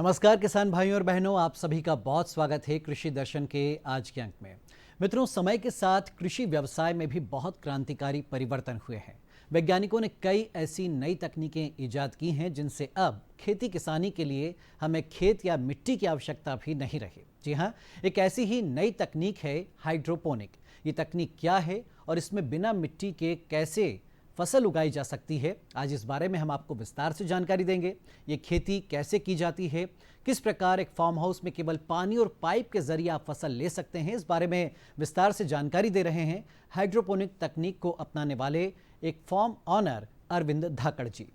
नमस्कार किसान भाइयों और बहनों, आप सभी का बहुत स्वागत है कृषि दर्शन के आज के अंक में। मित्रों, समय के साथ कृषि व्यवसाय में भी बहुत क्रांतिकारी परिवर्तन हुए हैं। वैज्ञानिकों ने कई ऐसी नई तकनीकें इजाद की हैं जिनसे अब खेती किसानी के लिए हमें खेत या मिट्टी की आवश्यकता भी नहीं रही। जी हाँ, एक ऐसी ही नई तकनीक है हाइड्रोपोनिक। ये तकनीक क्या है और इसमें बिना मिट्टी के कैसे फसल उगाई जा सकती है, आज इस बारे में हम आपको विस्तार से जानकारी देंगे। ये खेती कैसे की जाती है, किस प्रकार एक फार्म हाउस में केवल पानी और पाइप के जरिए आप फसल ले सकते हैं, इस बारे में विस्तार से जानकारी दे रहे हैं हाइड्रोपोनिक तकनीक को अपनाने वाले एक फार्म ऑनर अरविंद धाकड़ जी।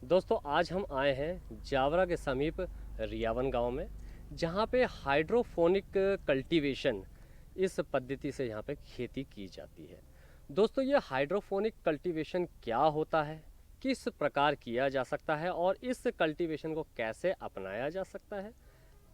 दोस्तों, आज हम आए हैं जावरा के समीप रियावन गांव में, जहां पे हाइड्रोपोनिक कल्टीवेशन इस पद्धति से यहाँ पे खेती की जाती है। दोस्तों, ये हाइड्रोपोनिक कल्टीवेशन क्या होता है, किस प्रकार किया जा सकता है और इस कल्टीवेशन को कैसे अपनाया जा सकता है,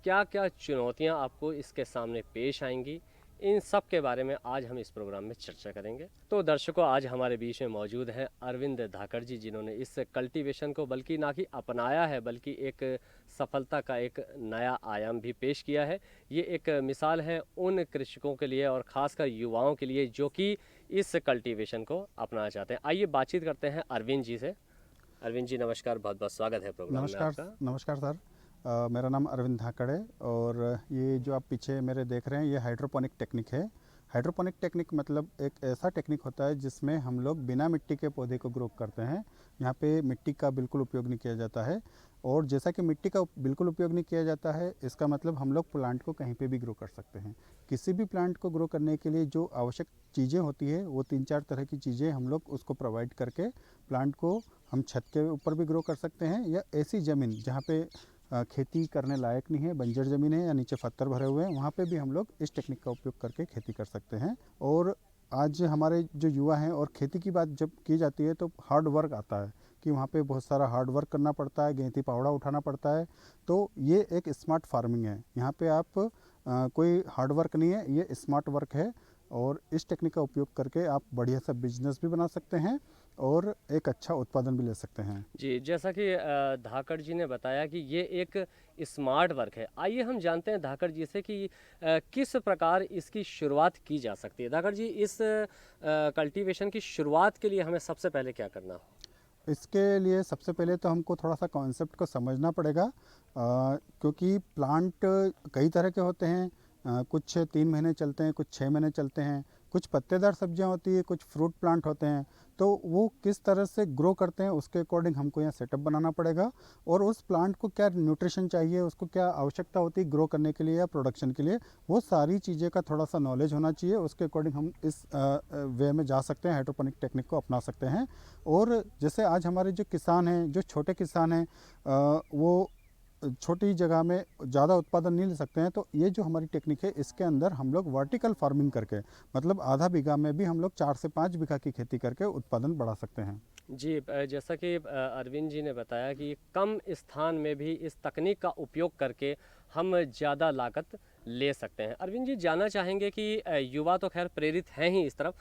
क्या क्या चुनौतियाँ आपको इसके सामने पेश आएंगी, इन सब के बारे में आज हम इस प्रोग्राम में चर्चा करेंगे। तो दर्शकों, आज हमारे बीच में मौजूद हैं अरविंद धाकड़ जी, जिन्होंने इस कल्टीवेशन को बल्कि ना कि अपनाया है बल्कि एक सफलता का एक नया आयाम भी पेश किया है। ये एक मिसाल है उन कृषकों के लिए और ख़ासकर युवाओं के लिए जो कि इस कल्टीवेशन को अपनाना चाहते हैं। आइए बातचीत करते हैं अरविंद जी से। अरविंद जी, नमस्कार, बहुत बहुत स्वागत है प्रोग्राम में आपका। नमस्कार सर। मेरा नाम अरविंद धाकड़ है और ये जो आप पीछे मेरे देख रहे हैं ये हाइड्रोपोनिक टेक्निक है। हाइड्रोपोनिक टेक्निक मतलब एक ऐसा टेक्निक होता है जिसमें हम लोग बिना मिट्टी के पौधे को ग्रो करते हैं। यहाँ पे मिट्टी का बिल्कुल उपयोग नहीं किया जाता है और जैसा कि मिट्टी का बिल्कुल उपयोग नहीं किया जाता है, इसका मतलब हम लोग प्लांट को कहीं पे भी ग्रो कर सकते हैं। किसी भी प्लांट को ग्रो करने के लिए जो आवश्यक चीज़ें होती है वो 3-4 तरह की चीज़ें हम लोग उसको प्रोवाइड करके प्लांट को हम छत के ऊपर भी ग्रो कर सकते हैं या ऐसी ज़मीन जहाँ पे खेती करने लायक नहीं है, बंजर ज़मीन है या नीचे पत्थर भरे हुए हैं, वहाँ पे भी हम लोग इस टेक्निक का उपयोग करके खेती कर सकते हैं। और आज हमारे जो युवा हैं और खेती की बात जब की जाती है तो हार्ड वर्क आता है कि वहाँ पे बहुत सारा हार्ड वर्क करना पड़ता है, गेंती पावड़ा उठाना पड़ता है। तो ये एक स्मार्ट फार्मिंग है। यहाँ पे आप कोई हार्ड वर्क नहीं है, ये स्मार्ट वर्क है और इस टेक्निक का उपयोग करके आप बढ़िया सा बिजनेस भी बना सकते हैं और एक अच्छा उत्पादन भी ले सकते हैं। जी, जैसा कि धाकड़ जी ने बताया कि ये एक स्मार्ट वर्क है। आइए हम जानते हैं धाकड़ जी से कि किस प्रकार इसकी शुरुआत की जा सकती है। धाकड़ जी, इस कल्टीवेशन की शुरुआत के लिए हमें सबसे पहले क्या करना हो? इसके लिए सबसे पहले तो हमको थोड़ा सा कॉन्सेप्ट को समझना पड़ेगा, क्योंकि प्लांट कई तरह के होते हैं। कुछ 3 महीने चलते हैं, कुछ 6 महीने चलते हैं, कुछ पत्तेदार सब्जियां होती है, कुछ फ्रूट प्लांट होते हैं। तो वो किस तरह से ग्रो करते हैं उसके अकॉर्डिंग हमको यहाँ सेटअप बनाना पड़ेगा और उस प्लांट को क्या न्यूट्रिशन चाहिए, उसको क्या आवश्यकता होती है ग्रो करने के लिए या प्रोडक्शन के लिए, वो सारी चीज़ें का थोड़ा सा नॉलेज होना चाहिए। उसके अकॉर्डिंग हम इस वे में जा सकते हैं, हाइड्रोपोनिक टेक्निक को अपना सकते हैं। और जैसे आज हमारे जो किसान हैं, जो छोटे किसान हैं, वो छोटी जगह में ज़्यादा उत्पादन नहीं ले सकते हैं। तो ये जो हमारी टेक्निक है इसके अंदर हम लोग वर्टिकल फार्मिंग करके मतलब आधा बीघा में भी हम लोग 4 से 5 बीघा की खेती करके उत्पादन बढ़ा सकते हैं। जी, जैसा कि अरविंद जी ने बताया कि कम स्थान में भी इस तकनीक का उपयोग करके हम ज़्यादा लागत ले सकते हैं। अरविंद जी, जानना चाहेंगे कि युवा तो खैर प्रेरित हैं ही इस तरफ,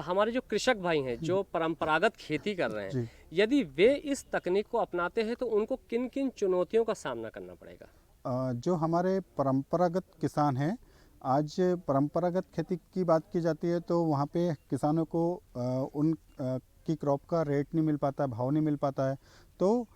हमारे जो कृषक भाई हैं जो परंपरागत खेती कर रहे हैं, यदि वे इस तकनीक को अपनाते हैं तो उनको किन किन चुनौतियों का सामना करना पड़ेगा? जो हमारे परंपरागत किसान हैं, आज परंपरागत खेती की बात की जाती है तो वहाँ पे किसानों को उन की क्रॉप का रेट नहीं मिल पाता है, भाव नहीं मिल पाता है। तो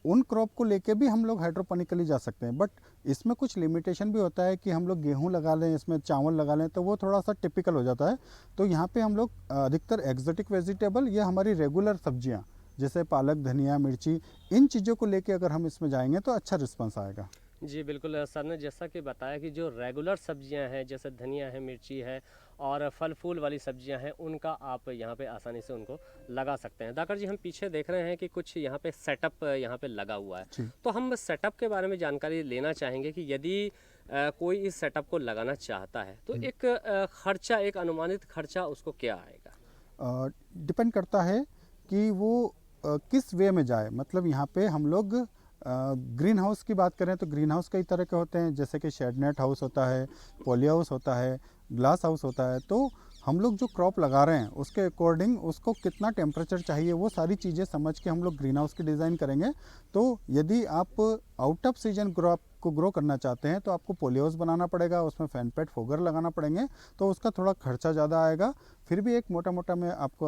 उन क्रॉप को लेके भी हम लोग हाइड्रोपोनिकली जा सकते हैं, बट इसमें कुछ लिमिटेशन भी होता है कि हम लोग गेहूं लगा लें, इसमें चावल लगा लें तो वो थोड़ा सा टिपिकल हो जाता है। तो यहाँ पे हम लोग अधिकतर एक्जोटिक वेजिटेबल या हमारी रेगुलर सब्जियाँ जैसे पालक, धनिया, मिर्ची, इन चीज़ों को लेके अगर हम इसमें जाएंगे तो अच्छा रिस्पॉन्स आएगा। जी बिल्कुल, सर ने जैसा कि बताया कि जो रेगुलर सब्जियां हैं जैसे धनिया है, मिर्ची है और फल फूल वाली सब्जियां हैं, उनका आप यहाँ पे आसानी से उनको लगा सकते हैं। धाकड़ जी, हम पीछे देख रहे हैं कि कुछ यहाँ पे सेटअप यहाँ पे लगा हुआ है, तो हम सेटअप के बारे में जानकारी लेना चाहेंगे कि यदि कोई इस सेटअप को लगाना चाहता है तो एक खर्चा, एक अनुमानित खर्चा उसको क्या आएगा? डिपेंड करता है कि वो किस वे में जाए। मतलब यहाँ पे हम लोग ग्रीन हाउस की बात करें तो ग्रीन हाउस कई तरह के होते हैं, जैसे कि शेड नेट हाउस होता है, पॉली हाउस होता है, ग्लास हाउस होता है। तो हम लोग जो क्रॉप लगा रहे हैं उसके अकॉर्डिंग उसको कितना टेम्परेचर चाहिए वो सारी चीज़ें समझ के हम लोग ग्रीन हाउस की डिज़ाइन करेंगे। तो यदि आप आउट ऑफ सीजन क्रॉप को ग्रो करना चाहते हैं तो आपको पोलियोस बनाना पड़ेगा, उसमें फैन पैड फोगर लगाना पड़ेंगे, तो उसका थोड़ा खर्चा ज़्यादा आएगा। फिर भी एक मोटा मोटा मैं आपको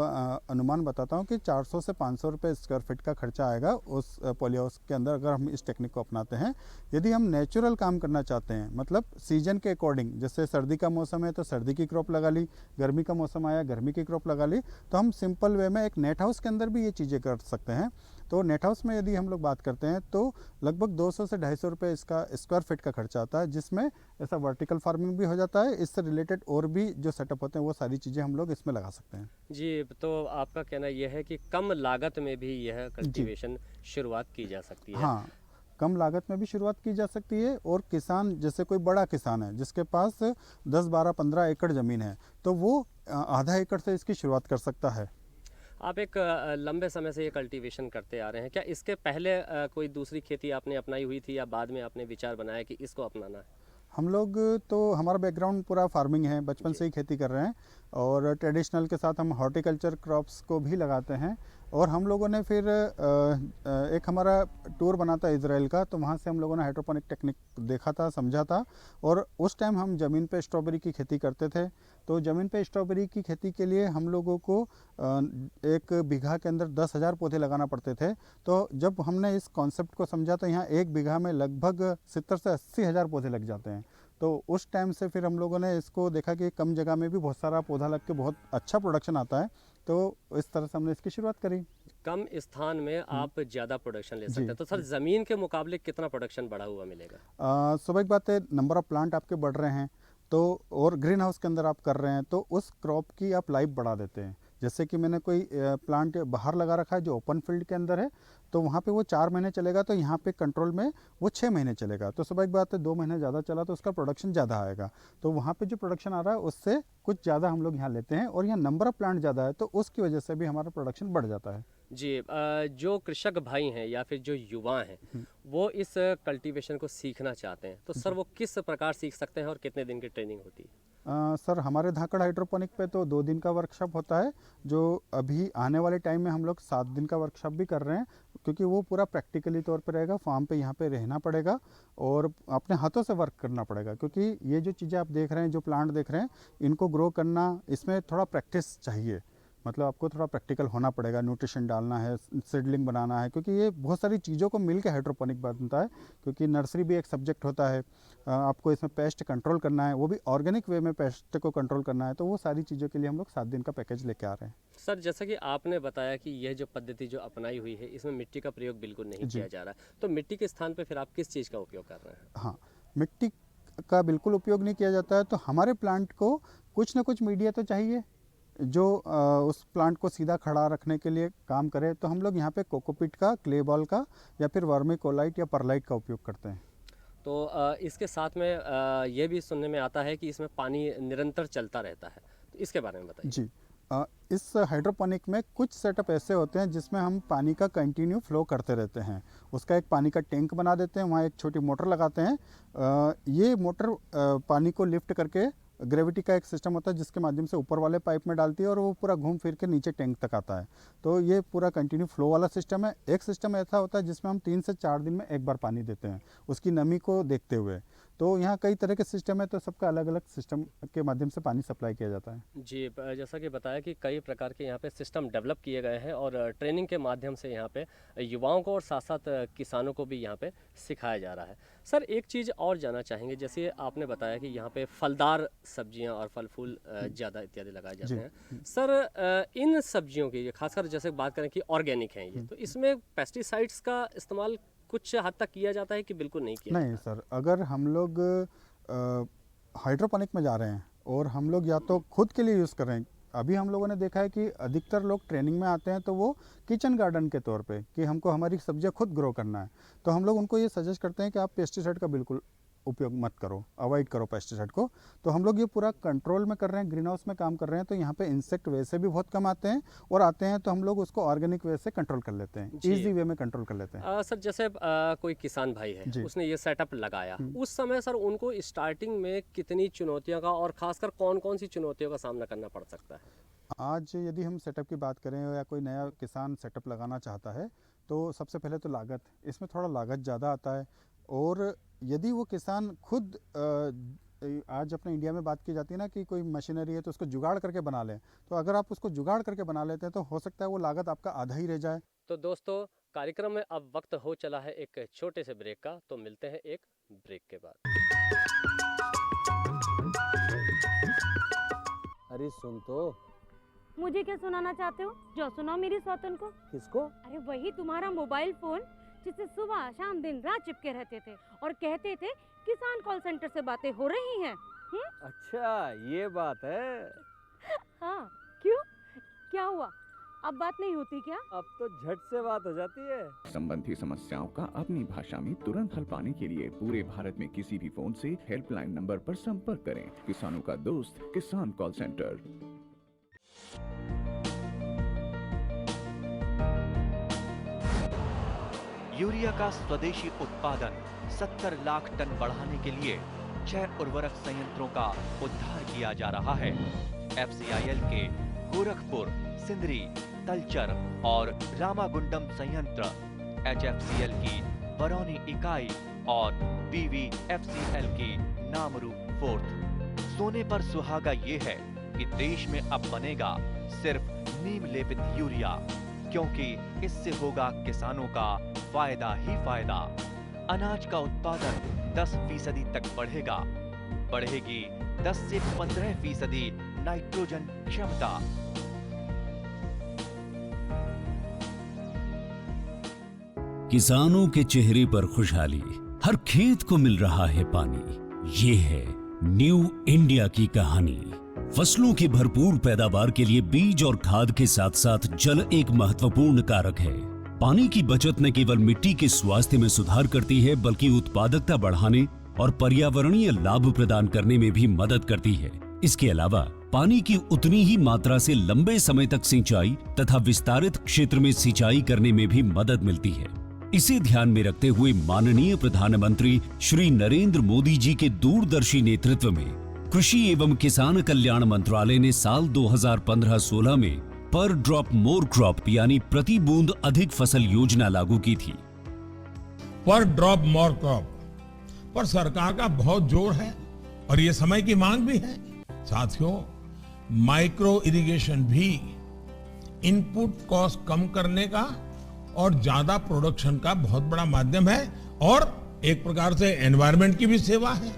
अनुमान बताता हूँ कि 400 से 500 रुपये स्क्वायर फीट का खर्चा आएगा उस पोलियोस के अंदर, अगर हम इस टेक्निक को अपनाते हैं। यदि हम नेचुरल काम करना चाहते हैं, मतलब सीजन के अकॉर्डिंग, जैसे सर्दी का मौसम है तो सर्दी की क्रॉप लगा ली, गर्मी का मौसम आया गर्मी की क्रॉप लगा ली, तो हम सिंपल वे में एक नेट हाउस के अंदर भी ये चीज़ें कर सकते हैं। तो नेट हाउस में यदि हम लोग बात करते हैं तो लगभग 200 से 250 रुपये इसका स्क्वायर फीट का खर्चा आता है, जिसमें ऐसा वर्टिकल फार्मिंग भी हो जाता है। इससे रिलेटेड और भी जो सेटअप होते हैं वो सारी चीज़ें हम लोग इसमें लगा सकते हैं। जी, तो आपका कहना यह है कि कम लागत में भी यह कल्टीवेशन शुरुआत की जा सकती है। हाँ, कम लागत में भी शुरुआत की जा सकती है। और किसान, जैसे कोई बड़ा किसान है जिसके पास 10, 12, 15 एकड़ ज़मीन है, तो वो आधा एकड़ से इसकी शुरुआत कर सकता है। आप एक लंबे समय से ये कल्टीवेशन करते आ रहे हैं, क्या इसके पहले कोई दूसरी खेती आपने अपनाई हुई थी या बाद में आपने विचार बनाया कि इसको अपनाना है? हम लोग तो हमारा बैकग्राउंड पूरा फार्मिंग है, बचपन से ही खेती कर रहे हैं, और ट्रेडिशनल के साथ हम हॉर्टिकल्चर क्रॉप्स को भी लगाते हैं। और हम लोगों ने फिर एक हमारा टूर बना था इजराइल का, तो वहाँ से हम लोगों ने हाइड्रोपोनिक टेक्निक देखा था, समझा था। और उस टाइम हम ज़मीन पे स्ट्रॉबेरी की खेती करते थे। तो ज़मीन पे स्ट्रॉबेरी की खेती के लिए हम लोगों को एक बीघा के अंदर 10,000 पौधे लगाना पड़ते थे। तो जब हमने इस कॉन्सेप्ट को समझा तो यहाँ एक बीघा में लगभग 70 से 80,000 पौधे लग जाते हैं। तो उस टाइम से फिर हम लोगों ने इसको देखा कि कम जगह में भी बहुत सारा पौधा लग के बहुत अच्छा प्रोडक्शन आता है। तो इस तरह से हमने इसकी शुरुआत करी। कम स्थान में आप ज़्यादा प्रोडक्शन ले सकते जी, हैं, तो सर ज़मीन के मुकाबले कितना प्रोडक्शन बढ़ा हुआ मिलेगा? स्वाभाविक बात है, नंबर ऑफ प्लांट आपके बढ़ रहे हैं तो, और ग्रीन हाउस के अंदर आप कर रहे हैं तो उस क्रॉप की आप लाइफ बढ़ा देते हैं। जैसे कि मैंने कोई प्लांट बाहर लगा रखा है जो ओपन फील्ड के अंदर है, तो वहाँ पे वो 4 महीने चलेगा, तो यहाँ पे कंट्रोल में वो 6 महीने चलेगा। तो स्वाभाविक बात है 2 महीने ज़्यादा चला तो उसका प्रोडक्शन ज़्यादा आएगा। तो वहाँ पे जो प्रोडक्शन आ रहा है उससे कुछ ज़्यादा हम लोग यहाँ लेते हैं, और यहाँ नंबर ऑफ प्लांट ज़्यादा है तो उसकी वजह से भी हमारा प्रोडक्शन बढ़ जाता है। जी, जो कृषक भाई हैं या फिर जो युवा हैं वो इस कल्टीवेशन को सीखना चाहते हैं, तो सर वो किस प्रकार सीख सकते हैं और कितने दिन की ट्रेनिंग होती है? सर, हमारे धाकड़ हाइड्रोपोनिक पे तो 2 दिन का वर्कशॉप होता है, जो अभी आने वाले टाइम में हम लोग 7 दिन का वर्कशॉप भी कर रहे हैं, क्योंकि वो पूरा प्रैक्टिकली तौर पे रहेगा। फार्म पे यहाँ पे रहना पड़ेगा और अपने हाथों से वर्क करना पड़ेगा, क्योंकि ये जो चीज़ें आप देख रहे हैं, जो प्लांट देख रहे हैं, इनको ग्रो करना, इसमें थोड़ा प्रैक्टिस चाहिए। मतलब आपको थोड़ा प्रैक्टिकल होना पड़ेगा, न्यूट्रिशन डालना है, सीडलिंग बनाना है, क्योंकि ये बहुत सारी चीज़ों को मिल के हाइड्रोपोनिक बनता है। क्योंकि नर्सरी भी एक सब्जेक्ट होता है, आपको इसमें पेस्ट कंट्रोल करना है, वो भी ऑर्गेनिक वे में पेस्ट को कंट्रोल करना है। तो वो सारी चीज़ों के लिए हम लोग 7 दिन का पैकेज लेके आ रहे हैं। सर, जैसा कि आपने बताया कि यह जो पद्धति जो अपनाई हुई है इसमें मिट्टी का प्रयोग बिल्कुल नहीं जी। किया जा रहा है, तो मिट्टी के स्थान पे फिर आप किस चीज़ का उपयोग कर रहे हैं? हाँ, मिट्टी का बिल्कुल उपयोग नहीं किया जाता है। तो हमारे प्लांट को कुछ ना कुछ मीडिया तो चाहिए जो उस प्लांट को सीधा खड़ा रखने के लिए काम करे। तो हम लोग यहाँ पे कोकोपीट का, क्ले बॉल का, या फिर वर्मीकोलाइट या परलाइट का उपयोग करते हैं। तो इसके साथ में ये भी सुनने में आता है कि इसमें पानी निरंतर चलता रहता है, तो इसके बारे में बताइए। जी, इस हाइड्रोपोनिक में कुछ सेटअप ऐसे होते हैं जिसमें हम पानी का कंटिन्यू फ्लो करते रहते हैं। उसका एक पानी का टैंक बना देते हैं, वहाँ एक छोटी मोटर लगाते हैं। ये मोटर पानी को लिफ्ट करके, ग्रेविटी का एक सिस्टम होता है जिसके माध्यम से ऊपर वाले पाइप में डालती है और वो पूरा घूम फिर के नीचे टैंक तक आता है। तो ये पूरा कंटिन्यू फ्लो वाला सिस्टम है। एक सिस्टम ऐसा होता है जिसमें हम 3 से 4 दिन में एक बार पानी देते हैं, उसकी नमी को देखते हुए। तो यहाँ कई तरह के सिस्टम है, तो सबका अलग अलग सिस्टम के माध्यम से पानी सप्लाई किया जाता है। जी, जैसा कि बताया कि कई प्रकार के यहाँ पे सिस्टम डेवलप किए गए हैं और ट्रेनिंग के माध्यम से यहाँ पे युवाओं को और साथ साथ किसानों को भी यहाँ पे सिखाया जा रहा है। सर, एक चीज़ और जानना चाहेंगे, जैसे आपने बताया कि यहाँ पे फलदार सब्जियाँ और फल फूल ज़्यादा इत्यादि लगाए जाते हैं। सर, इन सब्जियों की खासकर जैसे बात करें कि ऑर्गेनिक हैं ये, तो इसमें पेस्टिसाइड्स का इस्तेमाल कुछ हद तक किया जाता है कि बिल्कुल नहीं किया नहीं जाता? सर, अगर हम लोग हाइड्रोपोनिक में जा रहे हैं और हम लोग या तो खुद के लिए यूज़ कर रहे हैं। अभी हम लोगों ने देखा है कि अधिकतर लोग ट्रेनिंग में आते हैं तो वो किचन गार्डन के तौर पे, कि हमको हमारी सब्जियां खुद ग्रो करना है, तो हम लोग उनको ये सजेस्ट करते हैं कि आप पेस्टिसाइड का बिल्कुल उपयोग मत करो, अवॉइड करो पेस्टिसाइड को। तो हम लोग ये पूरा कंट्रोल में कर रहे हैं, ग्रीन हाउस में काम कर रहे हैं, तो यहाँ पे इंसेक्ट वैसे भी बहुत कम आते हैं, और आते हैं तो हम लोग उसको ऑर्गेनिक वे से कंट्रोल कर लेते हैं, जी। ईजी वे में कंट्रोल कर लेते हैं। सर जैसे कोई किसान भाई है, जी। उसने ये सेटअप लगाया, उस समय सर उनको स्टार्टिंग में कितनी चुनौतियों का और खासकर कौन कौन सी चुनौतियों का सामना करना पड़ सकता है? आज यदि हम सेटअप की बात करें या कोई नया किसान सेटअप लगाना चाहता है, तो सबसे पहले तो लागत, इसमें थोड़ा लागत ज़्यादा आता है। और यदि वो किसान खुद आज अपने इंडिया में बात की जाती है ना कि कोई मशीनरी है तो उसको जुगाड़ करके बना लें, तो अगर आप उसको जुगाड़ करके बना लेते हैं तो हो सकता है वो लागत आपका आधा ही रह जाए। तो दोस्तों कार्यक्रम में अब वक्त हो चला है एक छोटे से ब्रेक का, तो मिलते हैं एक ब्रेक के बाद। अरे सुन तो। मुझे क्या सुनाना चाहते हो? जो सुनाओ मेरी सौतन को। किसको? अरे वही तुम्हारा मोबाइल फोन जिससे सुबह शाम दिन रात चिपके रहते थे और कहते थे किसान कॉल सेंटर से बातें हो रही हैं। अच्छा ये बात है। हाँ क्यों, क्या हुआ? अब बात नहीं होती क्या? अब तो झट से बात हो जाती है। संबंधी समस्याओं का अपनी भाषा में तुरंत हल पाने के लिए पूरे भारत में किसी भी फोन से हेल्पलाइन नंबर पर संपर्क करें। किसानों का दोस्त किसान कॉल सेंटर। यूरिया का स्वदेशी उत्पादन 70 लाख टन बढ़ाने के लिए 6 उर्वरक संयंत्रों का उद्धार किया जा रहा है। FCIL के गोरखपुर, सिंदरी, तलचर और रामागुंडम संयंत्र, HFCL की बरौनी इकाई और BVFCL की नामरू फोर्थ। सोने पर सुहागा ये है कि देश में अब बनेगा सिर्फ नीम लेपित यूरिया, क्योंकि इससे होगा किसानों का फायदा ही फायदा। अनाज का उत्पादन 10% तक बढ़ेगा। बढ़ेगी 10 से 15% नाइट्रोजन क्षमता। किसानों के चेहरे पर खुशहाली, हर खेत को मिल रहा है पानी। ये है न्यू इंडिया की कहानी। फसलों की भरपूर पैदावार के लिए बीज और खाद के साथ साथ जल एक महत्वपूर्ण कारक है। पानी की बचत न केवल मिट्टी के स्वास्थ्य में सुधार करती है, बल्कि उत्पादकता बढ़ाने और पर्यावरणीय लाभ प्रदान करने में भी मदद करती है। इसके अलावा पानी की उतनी ही मात्रा से लंबे समय तक सिंचाई तथा विस्तारित क्षेत्र में सिंचाई करने में भी मदद मिलती है। इसे ध्यान में रखते हुए माननीय प्रधानमंत्री श्री नरेंद्र मोदी जी के दूरदर्शी नेतृत्व में कृषि एवं किसान कल्याण मंत्रालय ने साल 2015-16 में पर ड्रॉप मोर क्रॉप यानी प्रति बूंद अधिक फसल योजना लागू की थी। पर ड्रॉप मोर क्रॉप पर सरकार का बहुत जोर है और ये समय की मांग भी है। साथियों, माइक्रो इरिगेशन भी इनपुट कॉस्ट कम करने का और ज्यादा प्रोडक्शन का बहुत बड़ा माध्यम है और एक प्रकार से एनवायरनमेंट की भी सेवा है।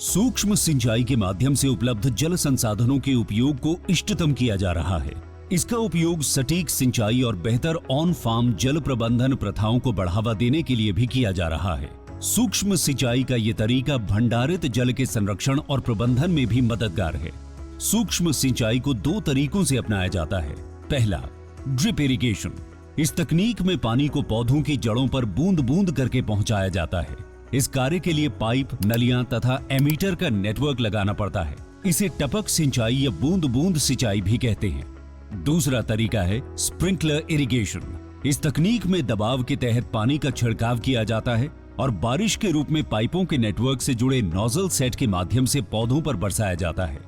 सूक्ष्म सिंचाई के माध्यम से उपलब्ध जल संसाधनों के उपयोग को इष्टतम किया जा रहा है। इसका उपयोग सटीक सिंचाई और बेहतर ऑन फार्म जल प्रबंधन प्रथाओं को बढ़ावा देने के लिए भी किया जा रहा है। सूक्ष्म सिंचाई का ये तरीका भंडारित जल के संरक्षण और प्रबंधन में भी मददगार है। सूक्ष्म सिंचाई को 2 तरीकों से अपनाया जाता है। पहला, ड्रिप इरिगेशन। इस तकनीक में पानी को पौधों की जड़ों पर बूंद बूंद करके पहुंचाया जाता है। इस कार्य के लिए पाइप, नलियां तथा एमीटर का नेटवर्क लगाना पड़ता है। इसे टपक सिंचाई या बूंद बूंद सिंचाई भी कहते हैं। दूसरा तरीका है स्प्रिंकलर इरिगेशन। इस तकनीक में दबाव के तहत पानी का छिड़काव किया जाता है और बारिश के रूप में पाइपों के नेटवर्क से जुड़े नोजल सेट के माध्यम से पौधों पर बरसाया जाता है।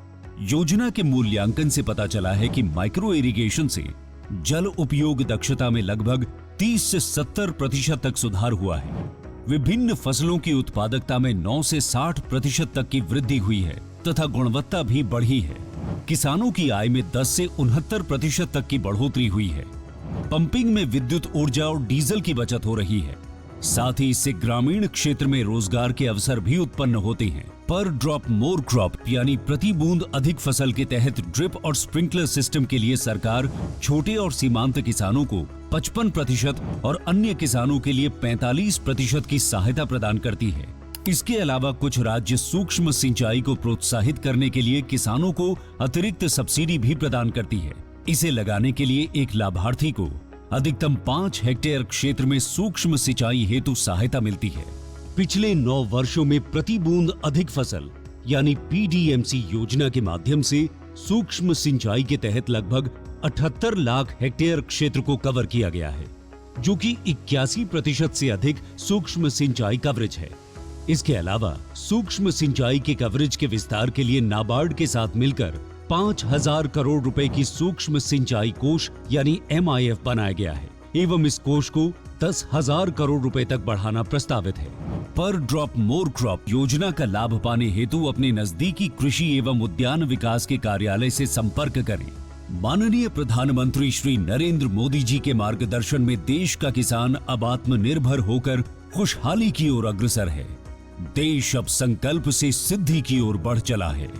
योजना के मूल्यांकन से पता चला है कि माइक्रो इरिगेशन से जल उपयोग दक्षता में लगभग 30 से 70% तक सुधार हुआ है। विभिन्न फसलों की उत्पादकता में 9 से 60% तक की वृद्धि हुई है तथा गुणवत्ता भी बढ़ी है। किसानों की आय में 10 से 69% तक की बढ़ोतरी हुई है। पंपिंग में विद्युत ऊर्जा और डीजल की बचत हो रही है। साथ ही इससे ग्रामीण क्षेत्र में रोजगार के अवसर भी उत्पन्न होते हैं। पर ड्रॉप मोर क्रॉप यानी प्रति बूंद अधिक फसल के तहत ड्रिप और स्प्रिंकलर सिस्टम के लिए सरकार छोटे और सीमांत किसानों को 55% और अन्य किसानों के लिए 45% की सहायता प्रदान करती है। इसके अलावा कुछ राज्य सूक्ष्म सिंचाई को प्रोत्साहित करने के लिए किसानों को अतिरिक्त सब्सिडी भी प्रदान करती है। इसे लगाने के लिए एक लाभार्थी को अधिकतम 5 हेक्टेयर क्षेत्र में सूक्ष्म सिंचाई हेतु सहायता मिलती है। पिछले 9 वर्षों में प्रति बूंद अधिक फसल यानी पीडीएमसी योजना के माध्यम से सूक्ष्म सिंचाई के तहत लगभग 78 लाख हेक्टेयर क्षेत्र को कवर किया गया है, जो कि 81% से अधिक सूक्ष्म सिंचाई कवरेज है। इसके अलावा सूक्ष्म सिंचाई के कवरेज के विस्तार के लिए नाबार्ड के साथ मिलकर 5,000 करोड़ रुपए की सूक्ष्म सिंचाई कोष यानी MIF बनाया गया है एवं इस कोष को 10,000 करोड़ रुपए तक बढ़ाना प्रस्तावित है। पर ड्रॉप मोर क्रॉप योजना का लाभ पाने हेतु अपने नजदीकी कृषि एवं उद्यान विकास के कार्यालय से संपर्क करें। माननीय प्रधानमंत्री श्री नरेंद्र मोदी जी के मार्गदर्शन में देश का किसान अब आत्मनिर्भर होकर खुशहाली की ओर अग्रसर है। देश अब संकल्प से सिद्धि की ओर बढ़ चला है।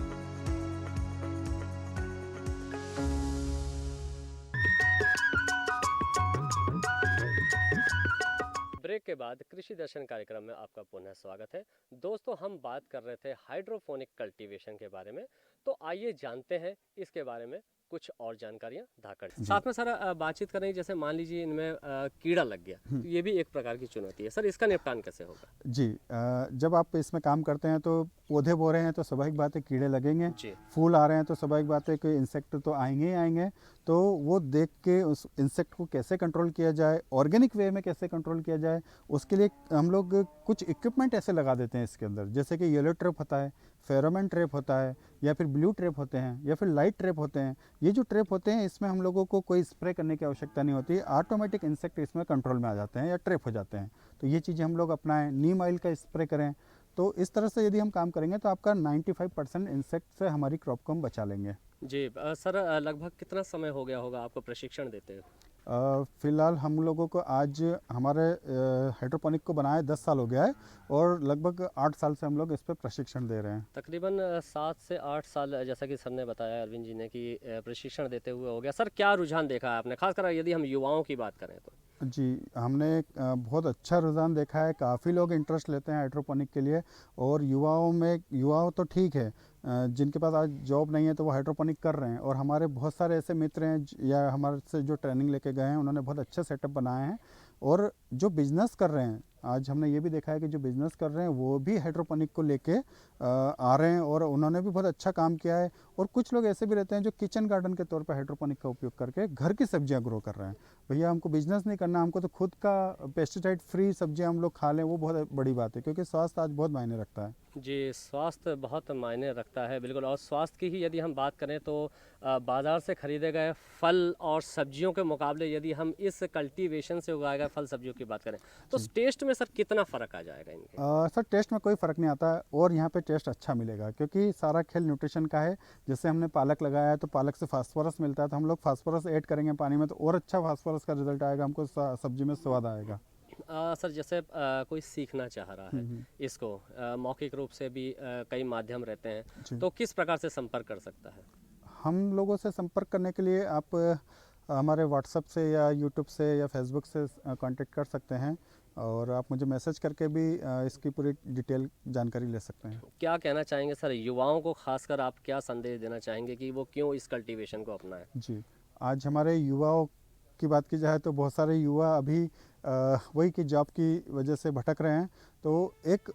ब्रेक के बाद कृषि दर्शन कार्यक्रम में आपका पुनः स्वागत है। दोस्तों, हम बात कर रहे थे हाइड्रोपोनिक कल्टीवेशन के बारे में, तो आइए जानते हैं इसके बारे में कुछ और जानकारियां धाकड़ से। साथ में सर बातचीत करें, जैसे मान लीजिए इनमें कीड़ा लग गया, तो ये भी एक प्रकार की चुनौती है। सर, इसका निपटान कैसे होगा? जी, जब आप इसमें काम करते हैं तो पौधे बो रहे हैं तो स्वाभाविक बात है कीड़े लगेंगे, फूल आ रहे हैं तो स्वाभाविक बात है कि इंसेक्ट तो आएंगे ही आएंगे। तो वो देख के उस इंसेक्ट को कैसे कंट्रोल किया जाए, ऑर्गेनिक वे में कैसे कंट्रोल किया जाए, उसके लिए हम लोग कुछ इक्विपमेंट ऐसे लगा देते हैं इसके अंदर, जैसे कि येलो ट्रैप होता है, फेरोमोन ट्रैप होता है, या फिर ब्लू ट्रैप होते हैं, या फिर लाइट ट्रैप होते हैं। ये जो ट्रैप होते हैं इसमें हम लोगों को कोई स्प्रे करने की आवश्यकता नहीं होती, ऑटोमेटिक इंसेक्ट इसमें कंट्रोल में आ जाते हैं या ट्रैप हो जाते हैं। तो ये चीज़ें हम लोग अपनाएं, नीम ऑयल का स्प्रे करें। तो इस तरह से यदि हम काम करेंगे तो आपका 95% इंसेक्ट से हमारी क्रॉप को हम बचा लेंगे। जी सर, लगभग कितना समय हो गया होगा आपको प्रशिक्षण देते हुए? फ़िलहाल हम लोगों को आज हमारे हाइड्रोपोनिक को बनाए 10 साल हो गया है और लगभग 8 साल से हम लोग इस पर प्रशिक्षण दे रहे हैं। तकरीबन 7 से 8 साल, जैसा कि सर ने बताया, अरविंद जी ने, कि प्रशिक्षण देते हुए हो गया। सर, क्या रुझान देखा है आपने, खासकर यदि हम युवाओं की बात करें तो? जी, हमने बहुत अच्छा रुझान देखा है। काफ़ी लोग इंटरेस्ट लेते हैं हाइड्रोपोनिक के लिए, और युवाओं तो ठीक है, जिनके पास आज जॉब नहीं है तो वो हाइड्रोपोनिक कर रहे हैं। और हमारे बहुत सारे ऐसे मित्र हैं या हमारे से जो ट्रेनिंग लेके गए हैं, उन्होंने बहुत अच्छे सेटअप बनाए हैं। और जो बिज़नेस कर रहे हैं, आज हमने ये भी देखा है कि जो बिज़नेस कर रहे हैं वो भी हाइड्रोपोनिक को लेके आ रहे हैं और उन्होंने भी बहुत अच्छा काम किया है। और कुछ लोग ऐसे भी रहते हैं जो किचन गार्डन के तौर पे हाइड्रोपोनिक का उपयोग करके घर की सब्जियां ग्रो कर रहे हैं। भैया, हमको बिजनेस नहीं करना, हमको तो खुद का पेस्टिसाइड फ्री सब्जियां हम लोग खा लें, वो बहुत बड़ी बात है, क्योंकि स्वास्थ्य आज बहुत मायने रखता है। जी, स्वास्थ्य बहुत मायने रखता है, बिल्कुल। और स्वास्थ्य की ही यदि हम बात करें तो बाज़ार से खरीदे गए फल और सब्जियों के मुकाबले यदि हम इस कल्टीवेशन से उगाए गए फल सब्जियों की बात करें तो टेस्ट में सर कितना फ़र्क आ जाएगा इनके? सर, टेस्ट में कोई फ़र्क नहीं आता है और यहाँ पे टेस्ट अच्छा मिलेगा, क्योंकि सारा खेल न्यूट्रिशन का है। जैसे हमने पालक लगाया है तो पालक से फास्फोरस मिलता है, तो हम लोग फास्फोरस ऐड करेंगे पानी में तो और अच्छा फास्फोरस का रिजल्ट आएगा, हमको सब्जी में स्वाद आएगा। सर, जैसे कोई सीखना चाह रहा है इसको, मौखिक रूप से भी कई माध्यम रहते हैं, तो किस प्रकार से संपर्क कर सकता है? हम लोगों से संपर्क करने के लिए आप हमारे व्हाट्सएप से या यूट्यूब से या फेसबुक से कांटेक्ट कर सकते हैं, और आप मुझे मैसेज करके भी इसकी पूरी डिटेल जानकारी ले सकते हैं। क्या कहना चाहेंगे सर युवाओं को, खासकर आप क्या संदेश देना चाहेंगे कि वो क्यों इस कल्टीवेशन को अपनाएं? जी, आज हमारे युवाओं की बात की जाए तो बहुत सारे युवा अभी वही कि जॉब की वजह से भटक रहे हैं। तो एक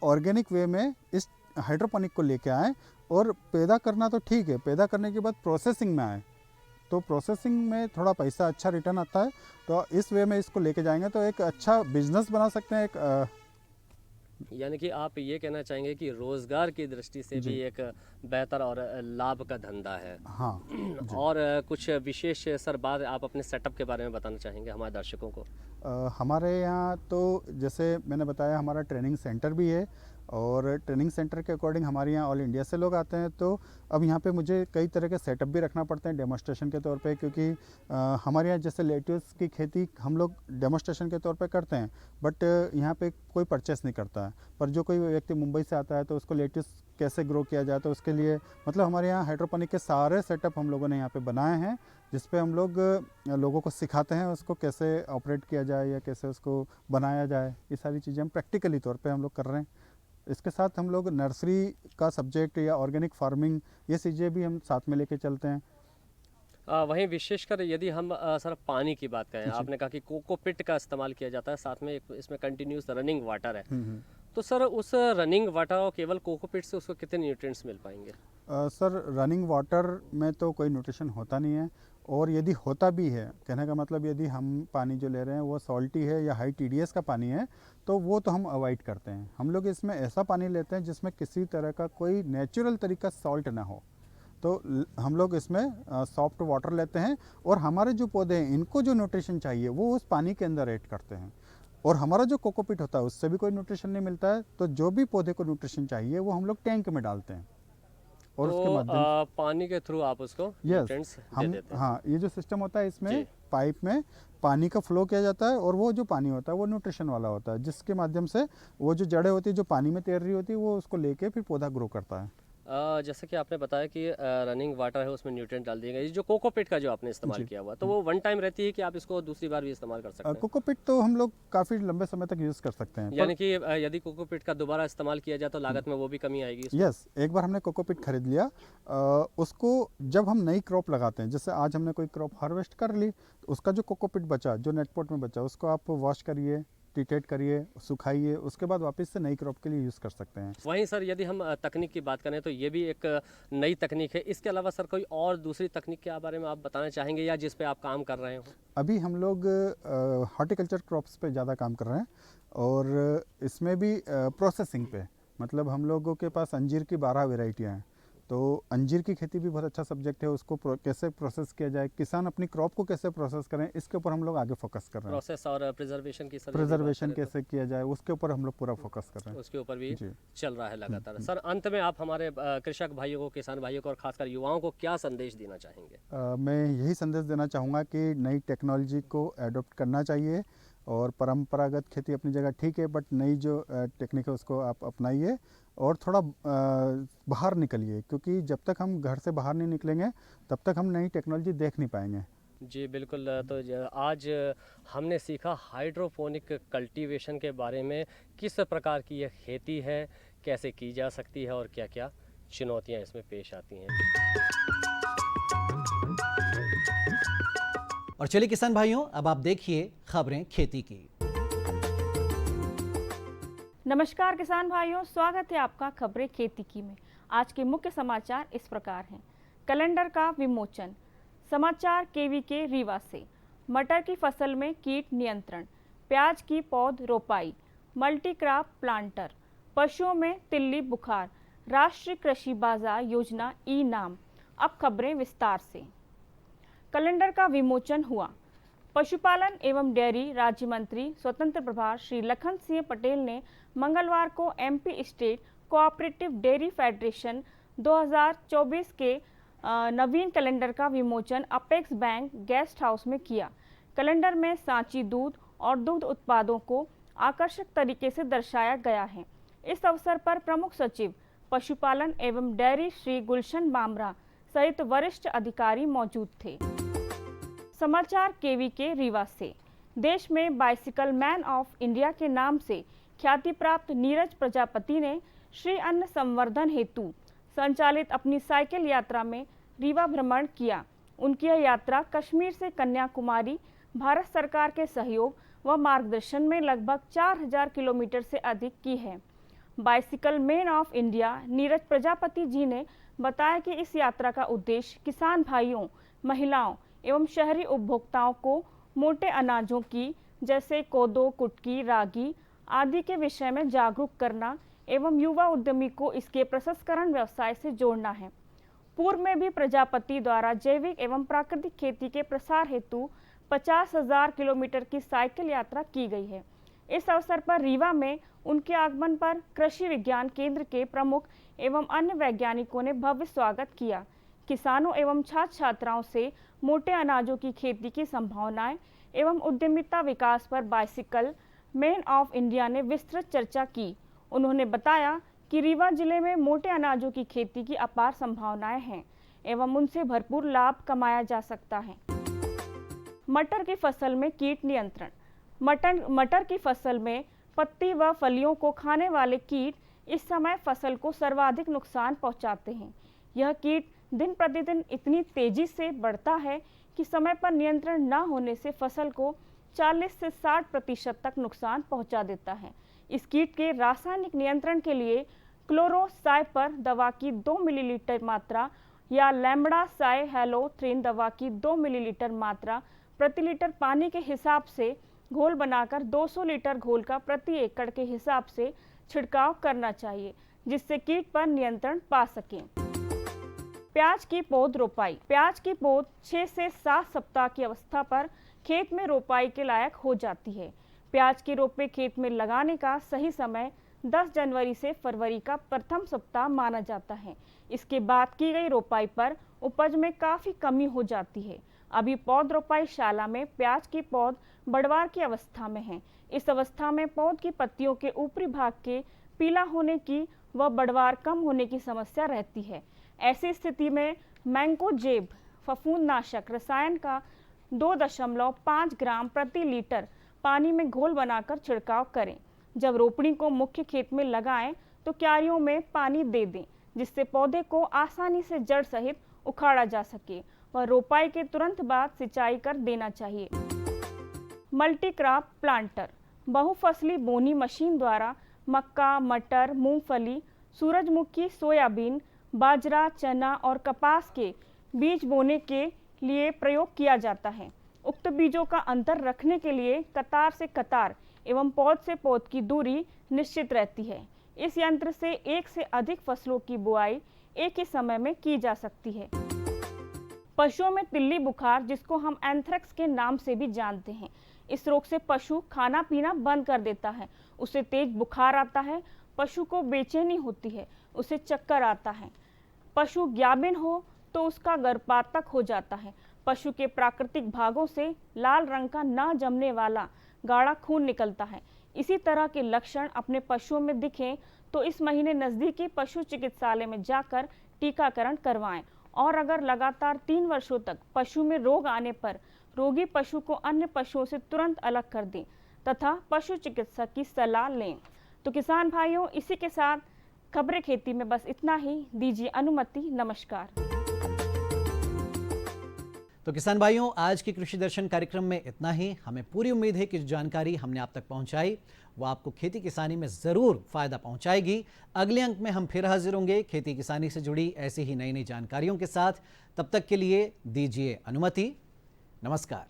ऑर्गेनिक वे में इस हाइड्रोपोनिक को लेके आएँ, और पैदा करना तो ठीक है, पैदा करने के बाद प्रोसेसिंग में आए तो प्रोसेसिंग में थोड़ा पैसा अच्छा रिटर्न आता है। तो इस वे में इसको लेके जाएंगे तो एक अच्छा बिजनेस बना सकते हैं। एक यानी कि आप ये कहना चाहेंगे कि रोजगार की दृष्टि से भी एक बेहतर और लाभ का धंधा है। हाँ। और कुछ विशेष सर बात आप अपने सेटअप के बारे में बताना चाहेंगे हमारे दर्शकों को? हमारे यहाँ तो जैसे मैंने बताया, हमारा ट्रेनिंग सेंटर भी है, और ट्रेनिंग सेंटर के अकॉर्डिंग हमारे यहाँ ऑल इंडिया से लोग आते हैं। तो अब यहाँ पे मुझे कई तरह के सेटअप भी रखना पड़ते हैं डेमोस्ट्रेशन के तौर पे, क्योंकि हमारे यहाँ जैसे लेट्यूस की खेती हम लोग डेमोस्ट्रेशन के तौर पे करते हैं, बट यहाँ पे कोई परचेस नहीं करता है। पर जो कोई व्यक्ति मुंबई से आता है तो उसको लेट्यूस कैसे ग्रो किया जाए, तो उसके लिए मतलब हमारे यहाँ हाइड्रोपोनिक के सारे सेटअप हम लोगों ने यहाँ पे बनाए हैं, जिस पे हम लोग लोगों को सिखाते हैं उसको कैसे ऑपरेट किया जाए या कैसे उसको बनाया जाए। ये सारी चीज़ें हम प्रैक्टिकली तौर पे हम लोग कर रहे हैं। इसके साथ हम लोग नर्सरी का सब्जेक्ट या ऑर्गेनिक फार्मिंग, ये चीज़ें भी हम साथ में लेके चलते हैं। वहीं विशेषकर यदि हम सर पानी की बात करें, आपने कहा कि कोकोपिट का इस्तेमाल किया जाता है, साथ में इसमें कंटिन्यूस रनिंग वाटर है, तो सर उस रनिंग वाटर और केवल कोकोपीट से उसको कितने न्यूट्रिएंट्स मिल पाएंगे? सर रनिंग वाटर में तो कोई न्यूट्रिशन होता नहीं है, और यदि होता भी है, कहने का मतलब यदि हम पानी जो ले रहे हैं वो सॉल्टी है या हाई TDS का पानी है, तो वो तो हम अवॉइड करते हैं। हम लोग इसमें ऐसा पानी लेते हैं जिसमें किसी तरह का कोई नेचुरल तरीका सॉल्ट ना हो, तो हम लोग इसमें सॉफ्ट वाटर लेते हैं, और हमारे जो पौधे हैं इनको जो न्यूट्रिशन चाहिए वो उस पानी के अंदर ऐड करते हैं। और हमारा जो कोकोपीट होता है उससे भी कोई न्यूट्रिशन नहीं मिलता है, तो जो भी पौधे को न्यूट्रिशन चाहिए वो हम लोग टैंक में डालते हैं, और तो उसके माध्यम पानी के थ्रू आप उसको यस न्यूट्रिएंट्स दे हम देते हैं। हाँ, ये जो सिस्टम होता है इसमें जी। पाइप में पानी का फ्लो किया जाता है, और वो जो पानी होता है वो न्यूट्रिशन वाला होता है, जिसके माध्यम से वो जो जड़ें होती है जो पानी में तैर रही होती है वो उसको लेके फिर पौधा ग्रो करता है। जैसे कि आपने बताया कि रनिंग वाटर है उसमें न्यूट्रिएंट डाल दिए गए। ये जो कोकोपीट का जो आपने इस्तेमाल किया हुआ, तो वो वन टाइम रहती है कि आप इसको दूसरी बार भी इस्तेमाल कर सकते हैं? कोकोपीट तो हम लोग काफ़ी लंबे समय तक यूज़ कर सकते हैं। यानी कि यदि कोकोपीट का दोबारा इस्तेमाल किया जाए तो लागत में वो भी कमी आएगी इसमें? यस, एक बार हमने कोकोपीट खरीद लिया, उसको जब हम नई क्रॉप लगाते हैं, जैसे आज हमने कोई क्रॉप हार्वेस्ट कर ली, तो उसका जो कोकोपीट बचा, जो नेट पॉट में बचा, उसको आप वॉश करिए, ट्रीटेड करिए, सुखाइए, उसके बाद वापस से नई क्रॉप के लिए यूज़ कर सकते हैं। वहीं सर यदि हम तकनीक की बात करें तो ये भी एक नई तकनीक है। इसके अलावा सर कोई और दूसरी तकनीक के बारे में आप बताना चाहेंगे या जिस पे आप काम कर रहे हो? अभी हम लोग हॉर्टिकल्चर क्रॉप्स पे ज़्यादा काम कर रहे हैं, और इसमें भी प्रोसेसिंग पे, मतलब हम लोगों के पास अंजीर की 12 वेराइटियाँ हैं, तो अंजीर की खेती भी बहुत अच्छा सब्जेक्ट है। उसको कैसे प्रोसेस किया जाए, किसान अपनी क्रॉप को कैसे प्रोसेस करें, इसके ऊपर हम लोग आगे फोकस कर रहे हैं। प्रोसेस और प्रिजर्वेशन की प्रिजर्वेशन कैसे किया जाए उसके ऊपर हम लोग पूरा फोकस कर रहे हैं, उसके ऊपर भी जी। चल रहा है लगातार। सर अंत में आप हमारे कृषक भाइयों को, किसान भाइयों को और खासकर युवाओं को क्या संदेश देना चाहेंगे? मैं यही संदेश देना चाहूँगा कि नई टेक्नोलॉजी को एडॉप्ट करना चाहिए, और परंपरागत खेती अपनी जगह ठीक है, बट नई जो टेक्निक है उसको आप अपनाइए, और थोड़ा बाहर निकलिए, क्योंकि जब तक हम घर से बाहर नहीं निकलेंगे तब तक हम नई टेक्नोलॉजी देख नहीं पाएंगे। जी बिल्कुल। तो आज हमने सीखा हाइड्रोपोनिक कल्टीवेशन के बारे में, किस प्रकार की यह खेती है, कैसे की जा सकती है और क्या क्या चुनौतियां इसमें पेश आती हैं। और चलिए किसान भाइयों, अब आप देखिए खबरें खेती की। नमस्कार किसान भाइयों, स्वागत है आपका खबरें खेती की में। आज के मुख्य समाचार इस प्रकार हैं। कैलेंडर का विमोचन, समाचार KVK रीवा से, मटर की फसल में कीट नियंत्रण, प्याज की पौध रोपाई, मल्टी क्रॉप प्लांटर, पशुओं में तिल्ली बुखार, राष्ट्रीय कृषि बाजार योजना ई-नाम। अब खबरें विस्तार से। कैलेंडर का विमोचन हुआ। पशुपालन एवं डेयरी राज्य मंत्री स्वतंत्र प्रभार श्री लखन सिंह पटेल ने मंगलवार को MP state cooperative dairy federation 2024 के नवीन कैलेंडर का विमोचन अपेक्स बैंक गेस्ट हाउस में किया। कैलेंडर में सांची दूध और दुग्ध उत्पादों को आकर्षक तरीके से दर्शाया गया है। इस अवसर पर प्रमुख सचिव पशुपालन एवं डेयरी श्री गुलशन बामरा सहित वरिष्ठ अधिकारी मौजूद थे। समाचार KVK रीवा से, देश में बाइसिकल मैन ऑफ इंडिया के नाम से ख्याति प्राप्त नीरज प्रजापति ने श्री अन्न संवर्धन हेतु संचालित अपनी साइकिल यात्रा में रीवा भ्रमण किया। उनकी यह यात्रा कश्मीर से कन्याकुमारी भारत सरकार के सहयोग व मार्गदर्शन में लगभग 4000 किलोमीटर से अधिक की है। Bicycle man of India Neeraj Prajapati ji ने बताया कि इस यात्रा का उद्देश्य किसान भाइयों, महिलाओं एवं शहरी उपभोक्ताओं को मोटे अनाजों की जैसे कोदो, कुटकी, रागी आदि के विषय में जागरूक करना एवं युवा उद्यमी को इसके प्रसंस्करण व्यवसाय से जोड़ना है। पूर्व में भी प्रजापति द्वारा जैविक एवं प्राकृतिक खेती के प्रसार हेतु 50,000 किलोमीटर की साइकिल यात्रा की गई है। इस अवसर पर रीवा में उनके आगमन पर कृषि विज्ञान केंद्र के प्रमुख एवं अन्य वैज्ञानिकों ने भव्य स्वागत किया। किसानों एवं छात्र छात्राओं से मोटे अनाजों की खेती की संभावनाएं एवं उद्यमिता विकास पर बाइसिकल मैन ऑफ इंडिया ने विस्तृत चर्चा की। उन्होंने बताया कि रीवा जिले में मोटे अनाजों की खेती की अपार संभावनाएं हैं एवं उनसे भरपूर लाभ कमाया जा सकता है। मटर की फसल में कीट नियंत्रण, मटर की फसल में पत्ती व फलियों को खाने वाले कीट इस समय फसल को सर्वाधिक नुकसान पहुंचाते हैं। यह कीट दिन प्रतिदिन इतनी तेजी से बढ़ता है कि समय पर नियंत्रण न होने से फसल को 40 से 60% तक नुकसान पहुंचा देता है। इस कीट के रासायनिक नियंत्रण के लिए क्लोरोसाइपर दवा की 2 मिलीलीटर मात्रा या लैम्ब्डासाइहेलोथ्रिन दवा की 2 मिलीलीटर मात्रा प्रति लीटर पानी के हिसाब से घोल बनाकर 200 लीटर घोल का प्रति एकड़ के हिसाब से छिड़काव करना चाहिए, जिससे कीट पर नियंत्रण पा सकें। प्याज की पौध रोपाई। प्याज की पौध 6 से 7 सप्ताह की अवस्था पर खेत में रोपाई के लायक हो जाती है। प्याज के रोपे खेत में लगाने का सही समय 10 जनवरी से फरवरी का प्रथम सप्ताह माना जाता है। इसके बाद की गई रोपाई पर उपज में काफ़ी कमी हो जाती है। अभी पौध रोपाई शाला में प्याज की पौध बढ़वार की अवस्था में है। इस अवस्था में पौध की पत्तियों के ऊपरी भाग के पीला होने की व बढ़वार कम होने की समस्या रहती है। ऐसी स्थिति में मैंकोजेब फफूंदनाशक रसायन का 2.5 ग्राम प्रति लीटर पानी में घोल बनाकर छिड़काव करें। जब रोपणी को मुख्य खेत में लगाएं तो क्यारियों में पानी दे दें, जिससे पौधे को आसानी से जड़ सहित उखाड़ा जा सके व रोपाई के तुरंत बाद सिंचाई कर देना चाहिए। मल्टीक्रॉप प्लांटर बहुफसली बोनी मशीन द्वारा मक्का, मटर, मूंगफली, सूरजमुखी, सोयाबीन, बाजरा, चना और कपास के बीज बोने के लिए प्रयोग किया जाता है। उक्त बीजों का अंतर रखने के लिए कतार से कतार एवं पौध से पौध की दूरी निश्चित रहती है। इस यंत्र से एक से अधिक फसलों की बुआई एक ही समय में की जा सकती है। पशुओं में तिल्ली बुखार, जिसको हम एंथ्रेक्स के नाम से भी जानते हैं, इस रोग से पशु खाना पीना बंद कर देता है, उसे तेज बुखार आता है, पशु को बेचैनी होती है, उसे चक्कर आता है। पशु ज्ञाबिन हो तो उसका गर्भपातक हो जाता है। पशु के प्राकृतिक भागों से लाल रंग का न जमने वाला गाढ़ा खून निकलता है। इसी तरह के लक्षण अपने पशुओं में दिखें तो इस महीने नज़दीकी पशु चिकित्सालय में जाकर टीकाकरण करवाएं और अगर लगातार 3 वर्षों तक पशु में रोग आने पर रोगी पशु को अन्य पशुओं से तुरंत अलग कर दें तथा पशु चिकित्सक की सलाह लें। तो किसान भाइयों, इसी के साथ खबरें खेती में बस इतना ही। दीजिए अनुमति। नमस्कार। तो किसान भाइयों, आज के कृषि दर्शन कार्यक्रम में इतना ही। हमें पूरी उम्मीद है कि जो जानकारी हमने आप तक पहुंचाई वो आपको खेती किसानी में ज़रूर फायदा पहुंचाएगी। अगले अंक में हम फिर हाजिर होंगे खेती किसानी से जुड़ी ऐसी ही नई नई जानकारियों के साथ। तब तक के लिए दीजिए अनुमति। नमस्कार।